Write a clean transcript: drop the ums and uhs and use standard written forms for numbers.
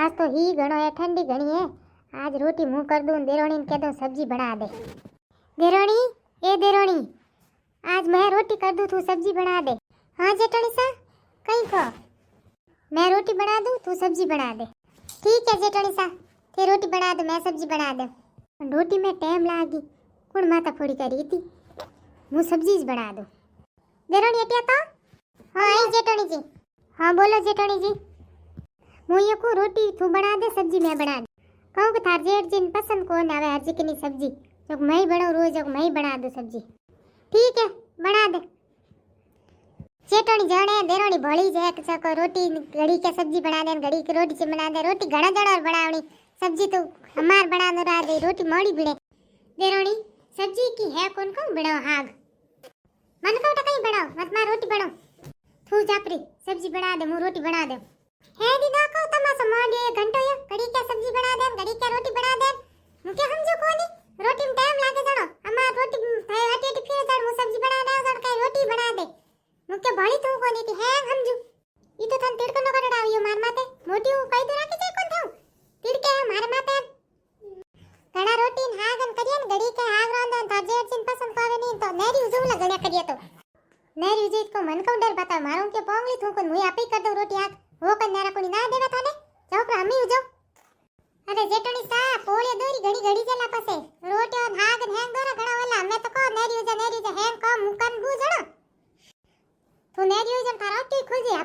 आज तो ही घणो है, ठंडी घणी है। आज रोटी मुंह कर दूं, देरोणी ने कह दूं सब्जी बना दे। देरोणी, ए देरोणी, आज मैं रोटी कर दूं, तू सब्जी बना दे। हाँ जेठणी सा, कहीं को मैं रोटी बना दूं, तू सब्जी बना दे। ठीक है जेठणी सा, ते रोटी बना दे, मैं सब्जी बना दे। रोटी में टाइम लागी, कौन माता फोड़ी करी थी, હું સબ્જી જ બના દઉં। દેરોણી અટ્યા તો? હા आई जेठणी जी। हाँ बोलो जेठणी जी। હું ये को रोटी तू बना दे, सब्जी मैं बना दे। कहूँ कि थार जेठ जी पसंद कौन आवे हर जी की सब्जी, जो मैं ही बनाऊं रोज, जो मैं ही बना दूं सब्जी। ठीक है बना दे। जेठणी जाने देरोणी भोली जाए कि चको रोटी घड़ी के सब्जी बना दे, घड़ी की रोटी से बना दे। रोटी घड़ा जड़ा बनावनी, सब्जी तो हमार बनानो रहा दे, रोटी मोड़ी बिड़े। देरोणी सब्जी की है कौन कौन बनाओ हाग, मन को कहीं बनाओ मत मार रोटी बनाओ। तू जापरी सब्जी बना दे, मु रोटी बना दे। है दीदा को तमाशा मार एक घंटो ये घड़ी क्या सब्जी बना दे, घड़ी क्या रोटी बना दे। मुके समझो कोनी रोटी में टाइम लागे जणो, अम्मा रोटी थाय हटी हटी फिर जण मु सब्जी बना दे, जण कई रोटी बना दे। मुके भली तू कोनी थी है समझू। ई तो तन तिड़को न करडावियो मार माते, मोटी हूं कई तो राखी जाय कोन थाऊ तिड़के मार माते। घણા રોટી ને હાગ ન કરીએ ને ઘડી કે હાગ રાંધો ને તાજે ચીન પસંદ કરે ની તો નેરી ઉજવલા ઘણ્યા કરીએ તો નેરી ઉજીત को मन को डर बता मारूं के पोंगली थू को मुई आपी कर दो रोटी हाग वो कन नेरा कोनी ना देवा थाने जाओ पर हमी उजो। अरे जेटणी सा पोळे दोरी घड़ी घड़ी जला पसे रोटी और हाग न हेंग दोरा घणा वाला मैं तो को नेरी उजा हेंग को मुकन बू जणो तू नेरी उजन थारा टी खुजी